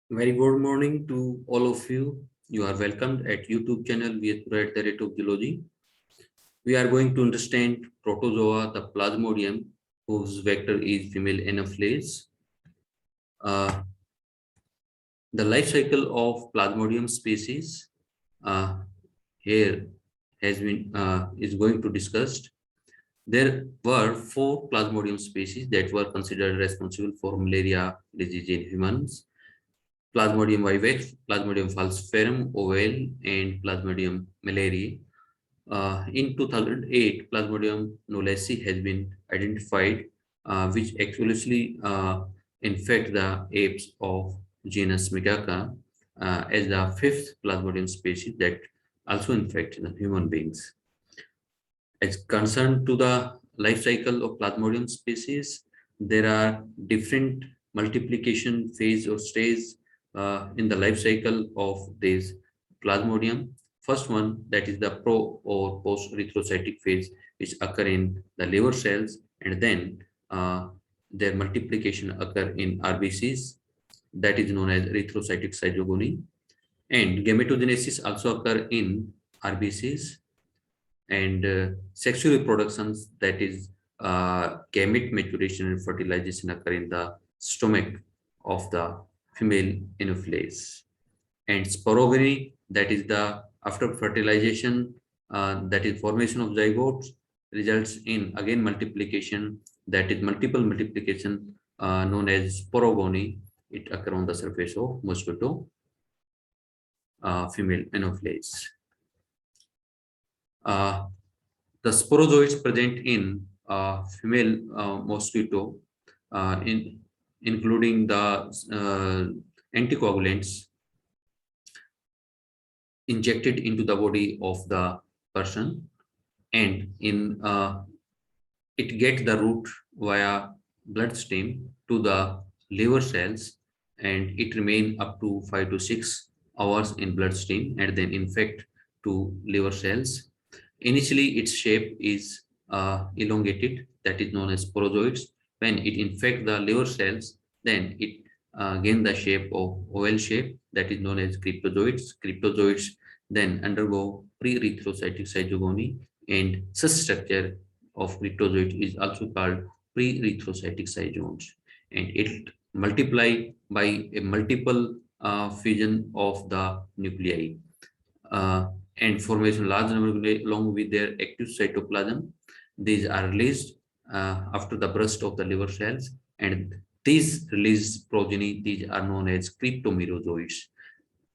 Very good morning to all of you. You are welcomed at YouTube channel with at the rate of Zoology. We are going to understand Protozoa, the Plasmodium, whose vector is female anopheles. Uh, the life cycle of Plasmodium species uh, here has been is going to discussed. There were 4 Plasmodium species that were considered responsible for malaria disease in humans. Plasmodium vivax, Plasmodium falciparum, ovale, and Plasmodium malariae. In 2008, Plasmodium knowlesi has been identified, which actually infect the apes of genus Macaca as the 5th Plasmodium species that also infect the human beings. As concerned to the life cycle of Plasmodium species, there are different multiplication phase or stage in the life cycle of this Plasmodium. First one, that is the pro or post erythrocytic phase, which occur in the liver cells, and then their multiplication occur in RBCs, that is known as erythrocytic schyzogony, and gametogenesis also occur in RBCs, and sexual reproductions, that is gamete maturation and fertilization, occur in the stomach of the female anopheles. And sporogony, that is the after fertilization, that is formation of zygotes, results in again multiplication, that is multiple multiplication, known as sporogony. It occur on the surface of mosquito female anopheles. Uh, the sporozoites present in female mosquito, including the anticoagulants injected into the body of the person, and in it gets the route via bloodstream to the liver cells, and it remain up to 5 to 6 hours in bloodstream and then infect to liver cells. Initially, its shape is elongated, that is known as sporozoites. When it infects the liver cells, then it gain the shape of oval shape, that is known as cryptozoites. Cryptozoites then undergo pre-erythrocytic schyzogony, and such structure of cryptozoite is also called pre-erythrocytic cyzones, and it multiply by a multiple fusion of the nuclei. And formation large number of nuclei along with their active cytoplasm. These are released after the burst of the liver cells, and these released progeny, these are known as cryptomerozoites.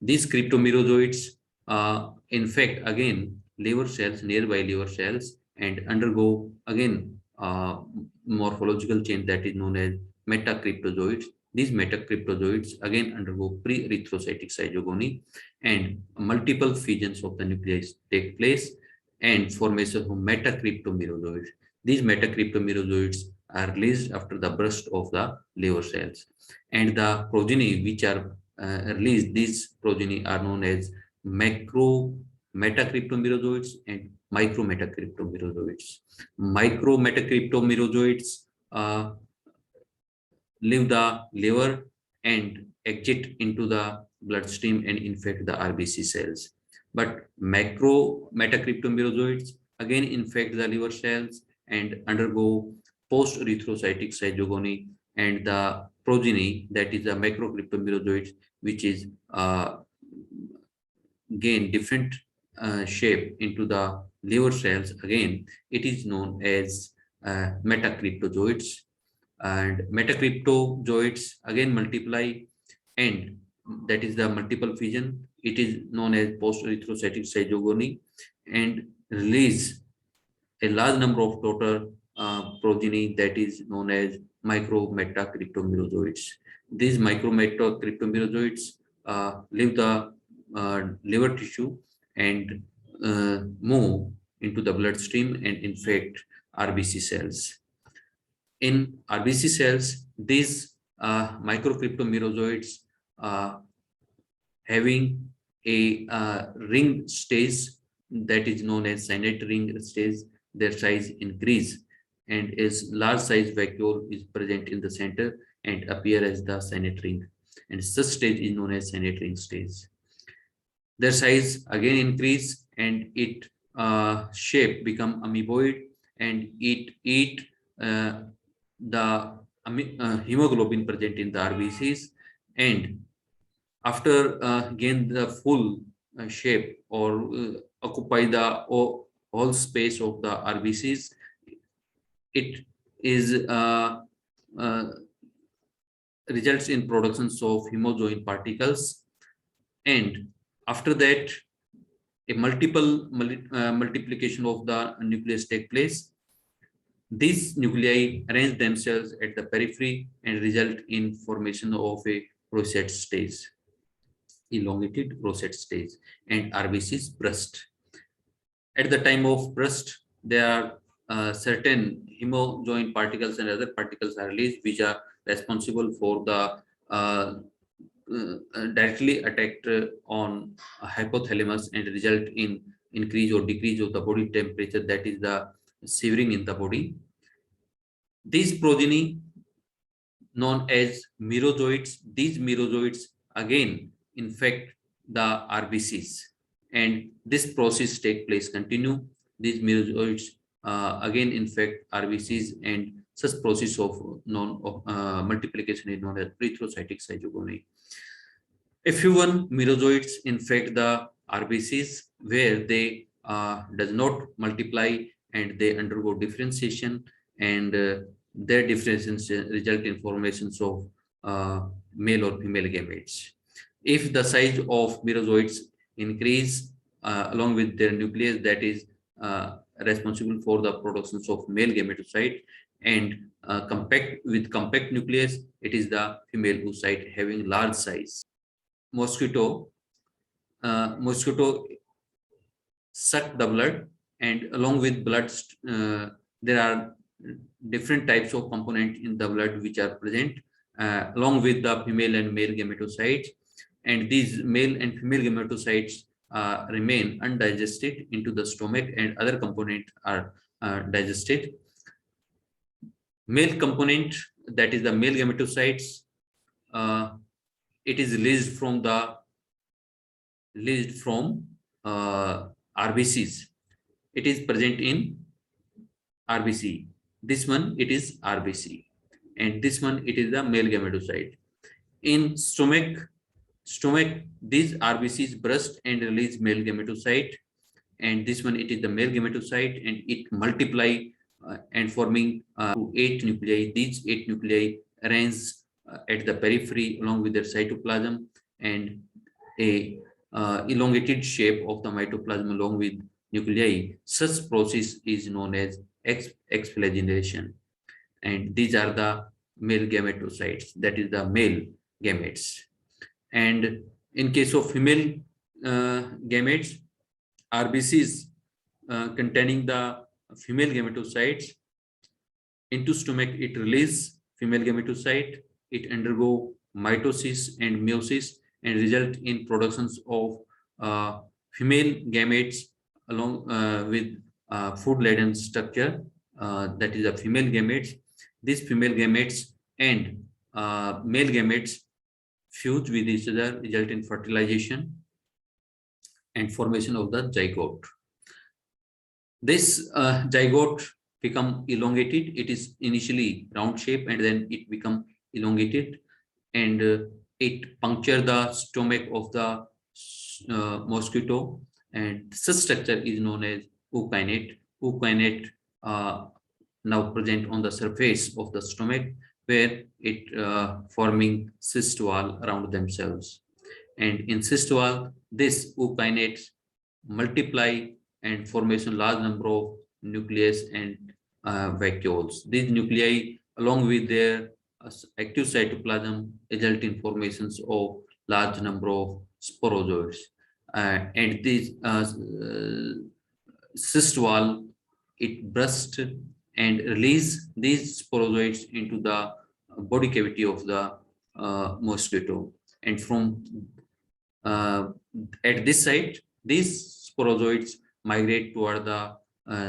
These cryptomerozoites infect again liver cells, nearby liver cells, and undergo again morphological change, that is known as metacriptozoites. These metacriptozoites again undergo pre-erythrocytic schyzogony, and multiple fusions of the nuclei take place and formation of metacriptomerozoites. These metacriptomerozoites are released after the burst of the liver cells, and the progeny which are released, these progeny are known as macrometacriptomerozoites and micrometacriptomerozoites. Micrometacriptomerozoites leave the liver and exit into the bloodstream and infect the RBC cells. But macrometacriptomerozoites again infect the liver cells and undergo post-erythrocytic schyzogony, and the progeny, that is the macrocryptomerozoites, which is gain different shape into the liver cells, again it is known as metacryptozoites. And metacryptozoites again multiply, and that is the multiple fission, it is known as post erythrocytic schyzogony, and release a large number of total progeny, that is known as micrometacriptomerozoites. These micrometacriptomerozoites leave the liver tissue and move into the bloodstream and infect RBC cells. In RBC cells, these microcryptomerozoites having a ring stage, that is known as signet ring stage, their size increase, and a large size vacuole is present in the center and appear as the signet ring. and such stage is known as sanitary stage. Their size again increase and it shape become amoeboid, and it eat the hemoglobin present in the RBCs, and after gain the full shape or occupy the whole space of the RBCs, it is uh, results in productions of hemozoin particles, and after that a multiplication of the nucleus take place. These nuclei arrange themselves at the periphery and result in formation of a rosette stage, elongated rosette stage, and RBCs burst. At the time of burst, there are certain hemozoin particles and other particles are released, which are responsible for the directly attacked on hypothalamus and result in increase or decrease of the body temperature, that is the shivering in the body. These progeny known as merozoites, these merozoites again infect the RBCs, and this process take place continue. These merozoites again infect RBCs, and such process of multiplication is known as erythrocytic schyzogony. A few merozoites infect the RBCs where they does not multiply and they undergo differentiation, and their differentiation result in formations of male or female gametes. If the size of merozoites increase along with their nucleus, that is responsible for the productions of male gametocyte, and compact nucleus, it is the female oocyte having large size. Mosquito suck the blood, and along with blood there are different types of component in the blood which are present along with the female and male gametocytes, and these male and female gametocytes remain undigested into the stomach, and other components are digested. Male component, that is the male gametocytes, it is released from RBCs. It is present in RBC. This one it is RBC, and this one it is the male gametocyte. In stomach, these RBCs burst and release male gametocyte, and this one it is the male gametocyte, and it multiply and forming 8 nuclei. These 8 nuclei arrange at the periphery along with their cytoplasm, and a elongated shape of the mitoplasm along with nuclei. Such process is known as exflagelation, and these are the male gametocytes, that is the male gametes. And in case of female gametes, RBCs containing the female gametocytes, into stomach it release female gametocyte, it undergo mitosis and meiosis and result in productions of female gametes along with food-laden structure, that is a female gametes. These female gametes and male gametes fuse with each other, result in fertilization and formation of the zygote. This zygote become elongated. It is initially round shape and then it become elongated, and it puncture the stomach of the mosquito, and such structure is known as ookinete. Ookinete now present on the surface of the stomach, where it forming cyst wall around themselves, and in cyst wall this ookinetes multiply and formation large number of nucleus and vacuoles. These nuclei along with their active cytoplasm result in formations of large number of sporozoites, and these cyst wall it burst and release these sporozoites into the body cavity of the mosquito, and from at this site these sporozoites migrate toward the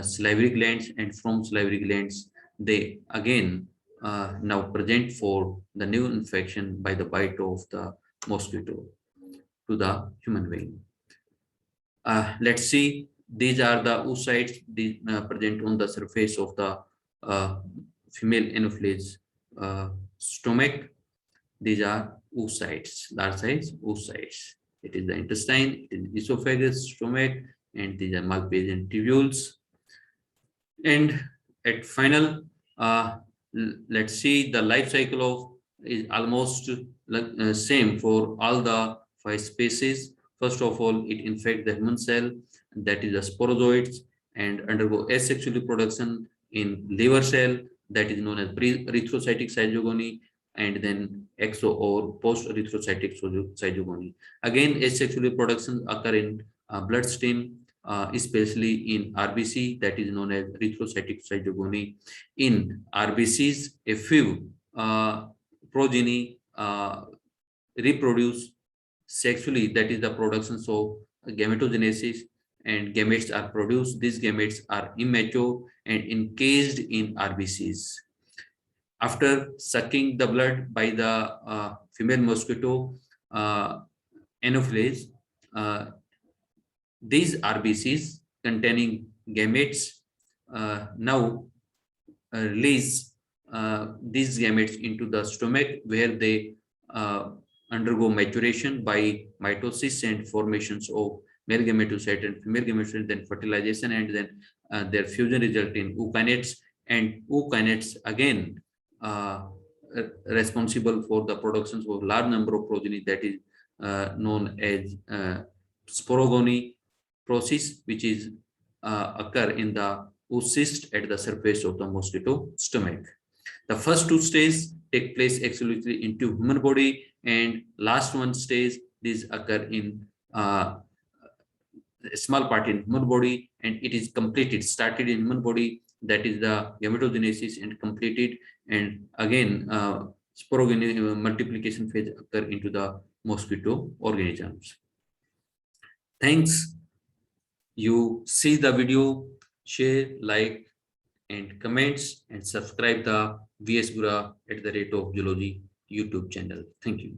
salivary glands, and from salivary glands they again now present for the new infection by the bite of the mosquito to the human being. Let's see, these are the oocytes present on the surface of the uh, female anopheles stomach. These are oocytes, large size oocytes. It is the intestine, it is esophagus, stomach, and these are Malpighian tubules. And at final, let's see, the life cycle of is almost same for all the 5 species. First of all, it infects the human cell, that is the sporozoites, and undergo asexual reproduction in liver cell, that is known as pre-erythrocytic schyzogony, and then exo or post-erythrocytic schyzogony. Again, asexual reproduction occur in bloodstream, especially in RBC, that is known as erythrocytic schyzogony. In RBCs, a few progeny reproduce sexually, that is the production of gametogenesis, and gametes are produced. These gametes are immature and encased in RBCs. After sucking the blood by the female mosquito anopheles, these RBCs containing gametes now release these gametes into the stomach, where they undergo maturation by mitosis and formations of male gametocyte and female gametocyte, then fertilization, and then their fusion result in ookinetes. And ookinetes again responsible for the production of large number of progeny, that is known as sporogony process, which is occur in the oocyst at the surface of the mosquito stomach. The first 2 stages take place exclusively into human body, and last one stage, these occur in a small part in human body, and it is completed, started in human body, that is the gametogenesis, and completed, and again sporogony multiplication phase occur into the mosquito organisms. Thanks. You see the video, share, like, and comments, and subscribe the VS Gura @ Zoology YouTube channel. Thank you.